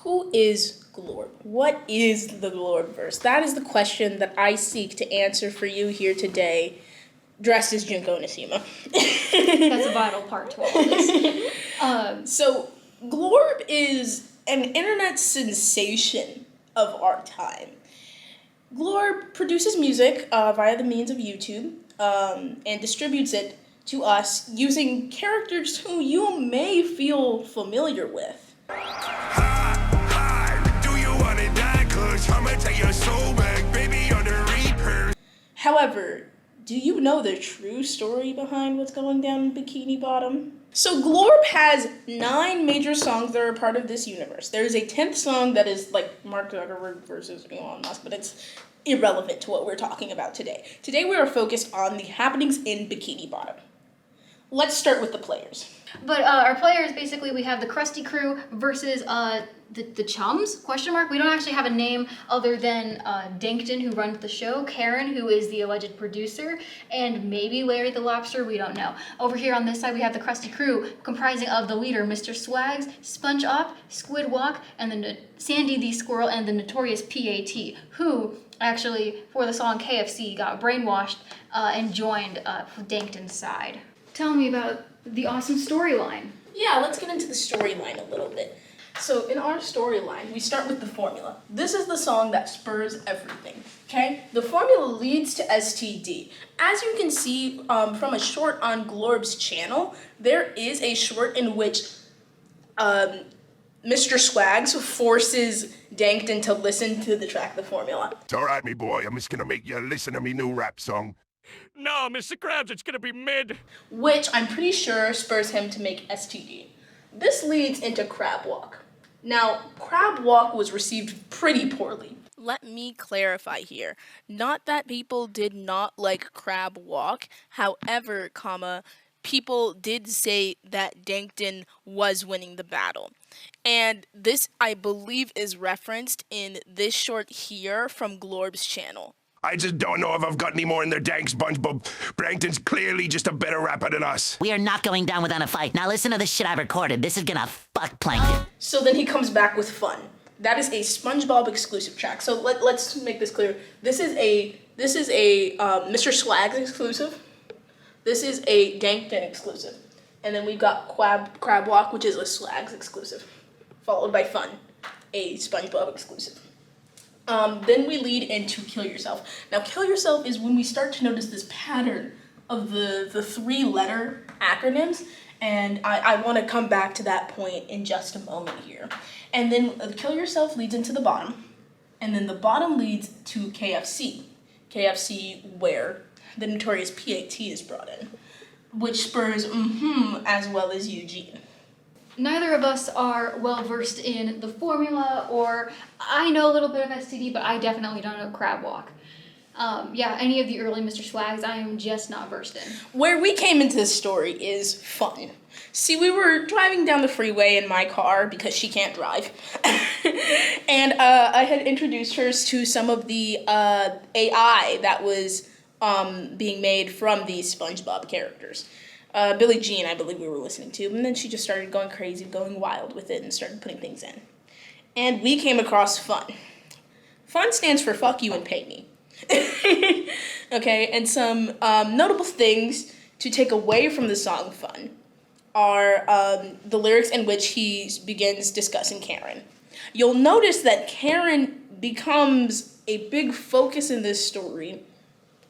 Who is Glorb? What is the Glorbverse? That is the question that I seek to answer for you here today, dressed as Junko Onishima. That's a vital part to all of this. So, Glorb is an internet sensation of our time. Glorb produces music via the means of YouTube and distributes it to us using characters who you may feel familiar with. However, do you know the true story behind what's going down in Bikini Bottom? So Glorb has 9 major songs that are a part of this universe. There is a 10th song that is like Mark Zuckerberg versus Elon Musk, but it's irrelevant to what we're talking about today. Today we are focused on the happenings in Bikini Bottom. Let's start with the players. But our players, basically, we have the Krusty Crew versus the Chums, question mark. We don't actually have a name other than Dankton, who runs the show, Karen, who is the alleged producer, and maybe Larry the Lobster, we don't know. Over here on this side, we have the Krusty Crew, comprising of the leader, Mr. Swags, SpongeOp, Squidwalk, and Sandy the Squirrel, and the notorious PAT, who actually, for the song KFC, got brainwashed and joined Dankton's side. Tell me about the awesome storyline. Yeah, let's get into the storyline a little bit. So in our storyline, we start with the formula. This is the song that spurs everything, okay? The formula leads to STD. As you can see from a short on Glorbs Channel, there is a short in which Mr. Swags forces Dankton to listen to the track, The Formula. It's all right, me boy. I'm just gonna make you listen to me new rap song. No, Mr. Krabs, it's gonna be mid. Which I'm pretty sure spurs him to make STD. This leads into Crab Walk. Now, Crab Walk was received pretty poorly. Let me clarify here. Not that people did not like Crab Walk. However, people did say that Dankton was winning the battle. And this, I believe, is referenced in this short here from Glorbs Channel. I just don't know if I've got any more in their dang SpongeBob. Brankton's clearly just a better rapper than us. We are not going down without a fight. Now listen to the shit I recorded. This is gonna fuck Plankton. So then he comes back with Fun. That is a SpongeBob exclusive track. So let's make this clear. This is a Mr. Swags exclusive. This is a Dankton exclusive. And then we've got Crab Walk, which is a Swags exclusive. Followed by Fun, a SpongeBob exclusive. Then we lead into Kill Yourself. Now, Kill Yourself is when we start to notice this pattern of the 3-letter acronyms, and I want to come back to that point in just a moment here. And then Kill Yourself leads into the bottom, and then the bottom leads to KFC. KFC, where the notorious PAT is brought in, which spurs as well as Eugene. Neither of us are well versed in the formula, or I know a little bit of STD, but I definitely don't know Crab Walk. Any of the early Mr. Swags, I am just not versed in. Where we came into this story is Fun. See, we were driving down the freeway in my car because she can't drive. And I had introduced her to some of the AI that was being made from these SpongeBob characters. Billie Jean, I believe we were listening to, and then she just started going crazy, going wild with it, and started putting things in. And we came across Fun. Fun stands for fuck you and pay me. Okay, and some notable things to take away from the song Fun are the lyrics in which he begins discussing Karen. You'll notice that Karen becomes a big focus in this story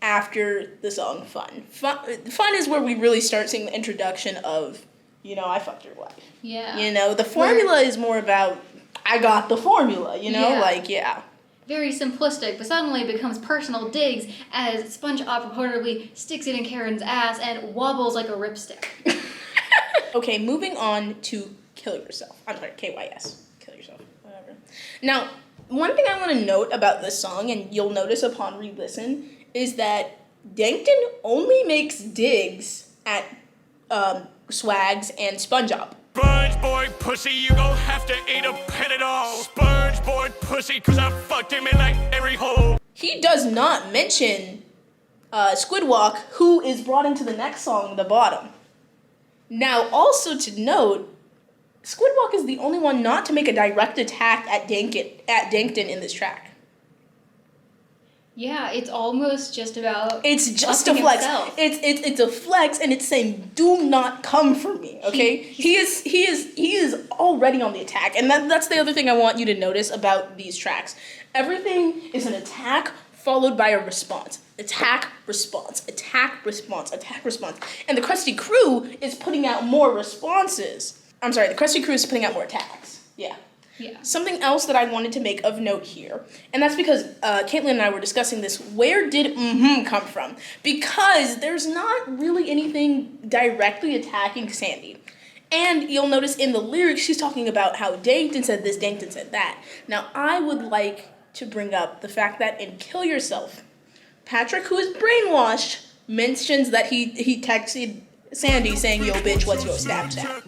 after the song Fun. Fun is where we really start seeing the introduction of, I fucked your wife. Yeah. The formula is more about, I got the formula, Yeah. Very simplistic, but suddenly it becomes personal digs as SpongeBob reportedly sticks it in Karen's ass and wobbles like a ripstick. Okay, moving on to Kill Yourself. I'm sorry, KYS. Kill Yourself, whatever. Now, one thing I want to note about this song, and you'll notice upon re-listen, is that Dankton only makes digs at Swags and SpongeBob. Sponge boy pussy, you gon' have to eat a Panadol. Sponge boy pussy, cause I fucked him in like every hole. He does not mention Squidwalk, who is brought into the next song, The Bottom. Now, also to note, Squidwalk is the only one not to make a direct attack at Dankton in this track. Yeah, it's almost just about. It's just a flex. Himself. It's a flex, and it's saying, "Do not come for me." Okay, he is already on the attack, and that's the other thing I want you to notice about these tracks. Everything is an attack followed by a response. Attack, response, attack, response, attack, response, and the Krusty Crew is putting out more responses. I'm sorry, the Krusty Crew is putting out more attacks. Yeah. Yeah. Something else that I wanted to make of note here, and that's because Caitlin and I were discussing this, where did come from? Because there's not really anything directly attacking Sandy. And you'll notice in the lyrics, she's talking about how Dankton said this, Dankton said that. Now, I would like to bring up the fact that in Kill Yourself, Patrick, who is brainwashed, mentions that he texted Sandy saying, "Yo, bitch, what's your Snapchat?"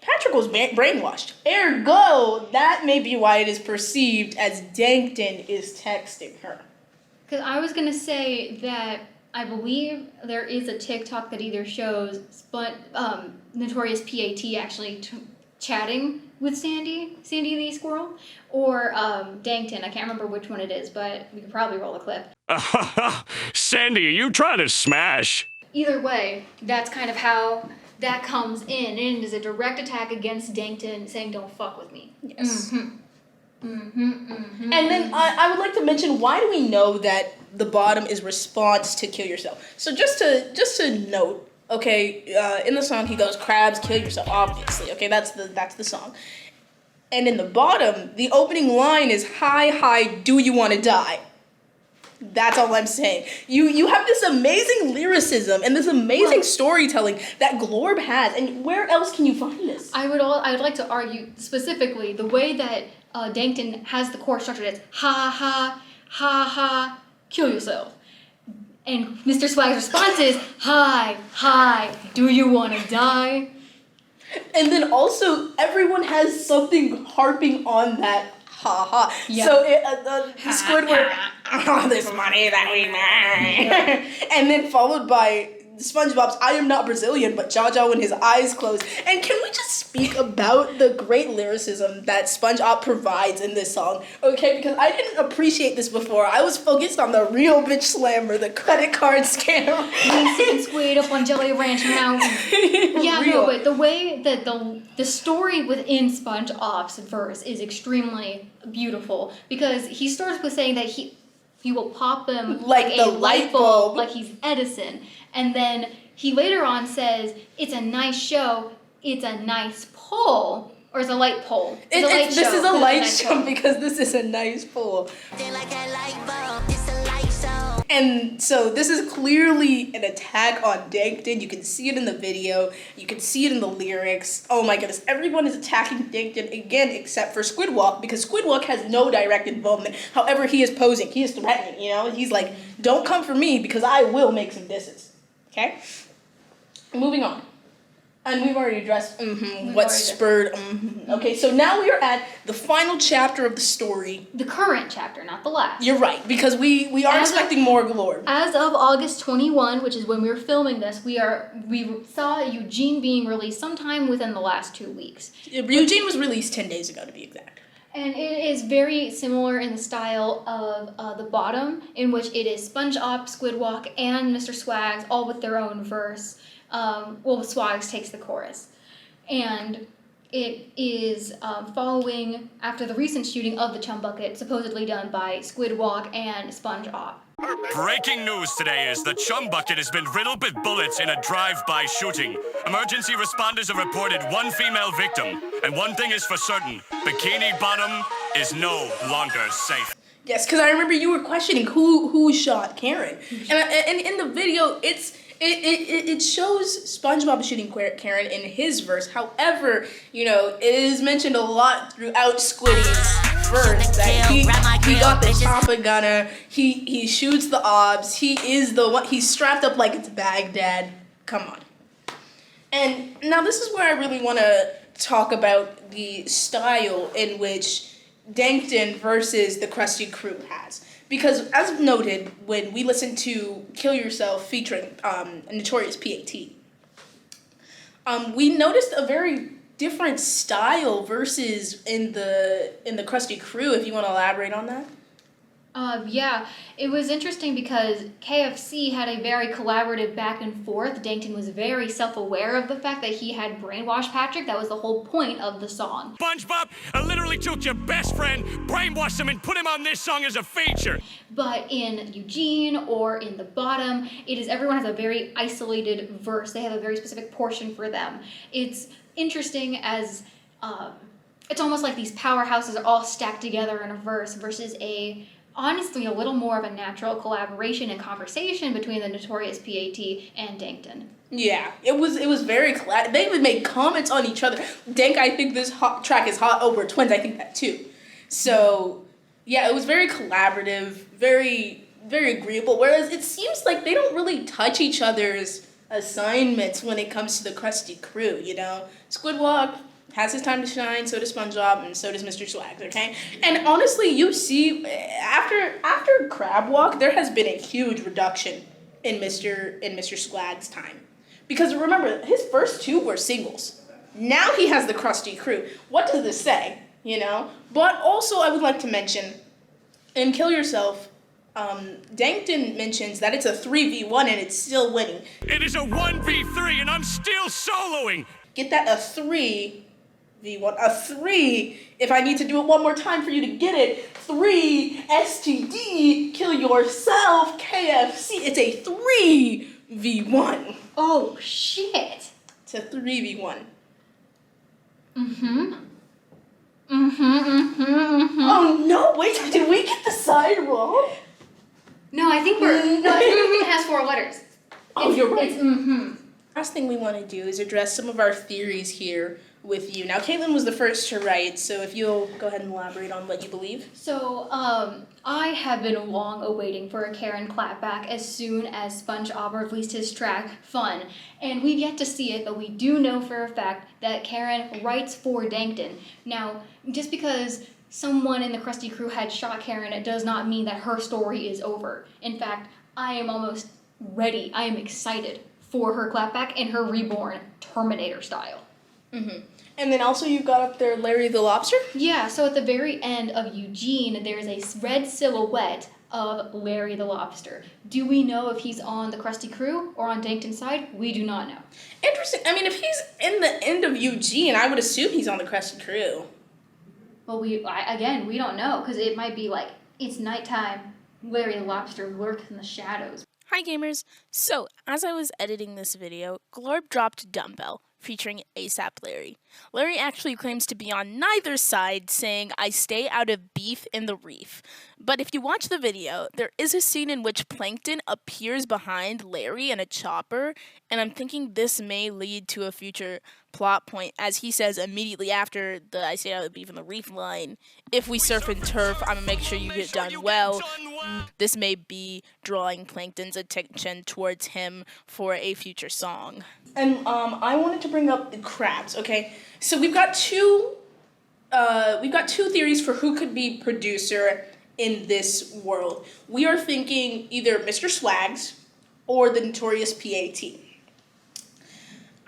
Patrick was brainwashed. Ergo, that may be why it is perceived as Dankton is texting her. Because I was gonna say that I believe there is a TikTok that either shows Notorious PAT actually chatting with Sandy the Squirrel, or Dankton. I can't remember which one it is, but we could probably roll a clip. Sandy, are you trying to smash? Either way, that's kind of how that comes in, and it is a direct attack against Dankton, saying, "Don't fuck with me." Yes. And then I would like to mention, why do we know that the bottom is response to Kill Yourself? So just to note, okay, in the song he goes, "Crabs, kill yourself," obviously. Okay, that's the song. And in the bottom, the opening line is, "Hi, do you want to die?" That's all I'm saying. You have this amazing lyricism and this amazing storytelling that Glorb has, and where else can you find this? I would like to argue specifically the way that Dankton has the chorus structured as ha, kill yourself. And Mr. Swag's response is, hi, do you want to die? And then also, everyone has something harping on that ha. Yeah. So Squidward, this money that we make. And then followed by SpongeBob's, "I am not Brazilian," but Jaja when his eyes close. And can we just speak about the great lyricism that SpongeBob provides in this song? Okay, because I didn't appreciate this before. I was focused on the real bitch slammer, the credit card scam. Sitting squid up on Jelly Ranch Mountain. Yeah, Real. no, but the way that the story within SpongeBob's verse is extremely beautiful, because he starts with saying that he will pop them Like the a light bulb. like he's Edison, and then he later on says, "It's a nice show, it's a nice pole," or it's a light pole. This is a light show because this is a nice pole. And so this is clearly an attack on Dankton. You can see it in the video. You can see it in the lyrics. Oh my goodness. Everyone is attacking Dankton again except for Squidwalk, because Squidwalk has no direct involvement. However, he is posing. He is threatening, you know? He's like, "Don't come for me because I will make some disses." Okay? Moving on. And we've already addressed what spurred. Okay, so now we are at the final chapter of the story. The current chapter, not the last. You're right, because we are expecting more Glorb. As of August 21, which is when we were filming this, we saw Eugene being released sometime within the last 2 weeks. Eugene was released 10 days ago, to be exact. And it is very similar in the style of the bottom, in which it is SpongeBob, Squidwalk, and Mr. Swags all with their own verse. Swags takes the chorus. And it is following after the recent shooting of the Chum Bucket, supposedly done by Squidwalk and SpongeBob. Breaking news today is the Chum Bucket has been riddled with bullets in a drive-by shooting. Emergency responders have reported one female victim. And one thing is for certain, Bikini Bottom is no longer safe. Yes, because I remember you were questioning who shot Karen. And in the video, it shows SpongeBob shooting Karen in his verse. However, you know, it is mentioned a lot throughout Squiddy's verse that he got the Papa Gunner, he shoots the obs, he is the one, he's strapped up like it's Baghdad. Come on. And now this is where I really want to talk about the style in which Dankton versus the Krusty Crew has. Because as noted, when we listened to Kill Yourself featuring Notorious PAT, we noticed a very different style versus in the Krusty Crew, if you want to elaborate on that. Yeah, it was interesting because KFC had a very collaborative back and forth. Dankton was very self-aware of the fact that he had brainwashed Patrick. That was the whole point of the song. SpongeBob, I literally took your best friend, brainwashed him, and put him on this song as a feature. But in Eugene or in the bottom, everyone has a very isolated verse. They have a very specific portion for them. It's interesting as it's almost like these powerhouses are all stacked together in a verse versus honestly a little more of a natural collaboration and conversation between the Notorious P.A.T. and Dankton. Yeah, it was very they even made comments on each other. Dank, I think this track is hot. Oh, we're twins. I think that too. So, yeah, it was very collaborative, very, very agreeable. Whereas it seems like they don't really touch each other's assignments when it comes to the Krusty Crew, you know? Squidward has his time to shine, so does SpongeBob, and so does Mr. Swags, okay? And honestly, you see, after Crab Walk, there has been a huge reduction in Mr. Swag's time. Because remember, his first two were singles. Now he has the Krusty Crew. What does this say, you know? But also, I would like to mention, in Kill Yourself, Dankton mentions that it's a 3v1 and it's still winning. It is a 1v3 and I'm still soloing. Get that, a 3v1, a 3, if I need to do it one more time for you to get it, 3, STD, Kill Yourself, KFC, it's a 3v1. Oh, shit. It's a 3v1. Oh no, wait, did we get the side wrong? No, I think it has 4 letters. You're right. It's Last thing we want to do is address some of our theories here with you. Now, Caitlin was the first to write, so if you'll go ahead and elaborate on what you believe. So, I have been long awaiting for a Karen clapback as soon as SpongeBob released his track, Fun. And we've yet to see it, but we do know for a fact that Karen writes for Dankton. Now, just because someone in the Krusty Crew had shot Karen, it does not mean that her story is over. In fact, I am almost ready. I am excited for her clapback and her reborn Terminator style. Mm-hmm. And then also you've got up there Larry the Lobster? Yeah, so at the very end of Eugene, there's a red silhouette of Larry the Lobster. Do we know if he's on the Krusty Crew or on Dankton's side? We do not know. Interesting. I mean, if he's in the end of Eugene, I would assume he's on the Krusty Crew. Well, we don't know, because it might be like, it's nighttime, Larry the Lobster lurks in the shadows. Hi gamers! So, as I was editing this video, Glorb dropped Dumbbell, featuring ASAP Larry. Larry actually claims to be on neither side, saying, "I stay out of beef in the reef." But if you watch the video, there is a scene in which Plankton appears behind Larry in a chopper, and I'm thinking this may lead to a future plot point, as he says immediately after the "I stay out of beef in the reef" line, "If we surf and turf, I'm gonna make sure you get done well." This may be drawing Plankton's attention towards him for a future song. And I wanted to bring up the crabs, okay? So we've got two theories for who could be producer in this world. We are thinking either Mr. Swags or the Notorious P.A.T.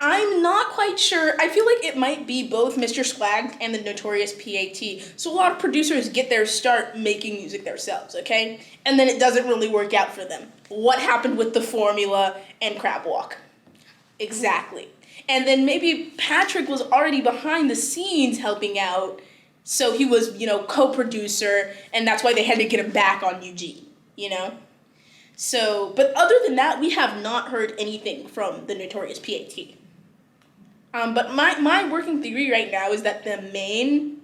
I'm not quite sure. I feel like it might be both Mr. Swags and the Notorious P.A.T. So a lot of producers get their start making music themselves, okay? And then it doesn't really work out for them. What happened with The Formula and Crab Walk? Exactly. And then maybe Patrick was already behind the scenes helping out, so he was, co-producer, and that's why they had to get him back on Eugene, So, but other than that, we have not heard anything from the Notorious P.A.T. But my working theory right now is that the main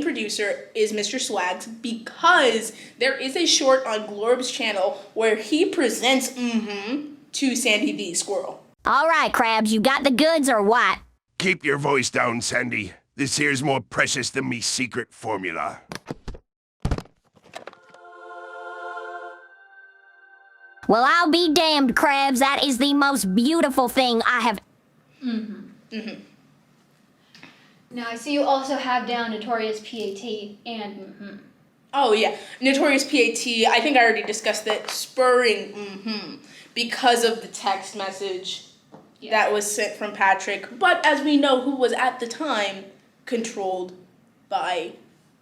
producer is Mr. Swags, because there is a short on Glorbs Channel where he presents to Sandy the Squirrel. All right, Krabs, you got the goods or what? Keep your voice down, Sandy. This here's more precious than me secret formula. Well, I'll be damned, Krabs. That is the most beautiful thing I have... Now, I see you also have down Notorious P.A.T. and Oh, yeah. Notorious P.A.T., I think I already discussed that, spurring because of the text message that was sent from Patrick, but as we know, who was at the time controlled by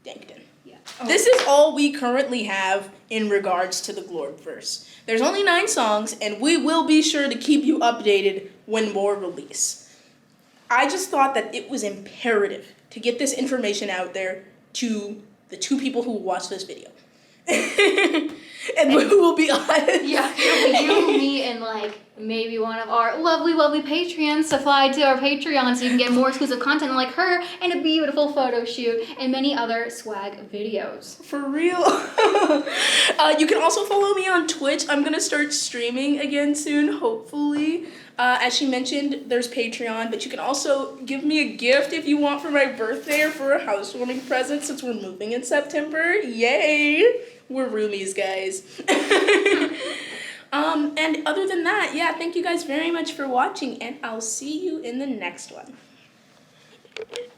Dankton. Yeah. This is all we currently have in regards to the Glorbverse. There's only 9 songs, and we will be sure to keep you updated when more release. I just thought that it was imperative to get this information out there to the 2 people who watch this video. and who will be on. Yeah, you, me, and like maybe one of our lovely, lovely Patreons supply to our Patreon so you can get more exclusive content like her and a beautiful photo shoot and many other swag videos. For real. You can also follow me on Twitch. I'm gonna start streaming again soon, hopefully. As she mentioned, there's Patreon, but you can also give me a gift if you want for my birthday or for a housewarming present since we're moving in September. Yay! We're roomies, guys. And other than that, yeah, thank you guys very much for watching, and I'll see you in the next one.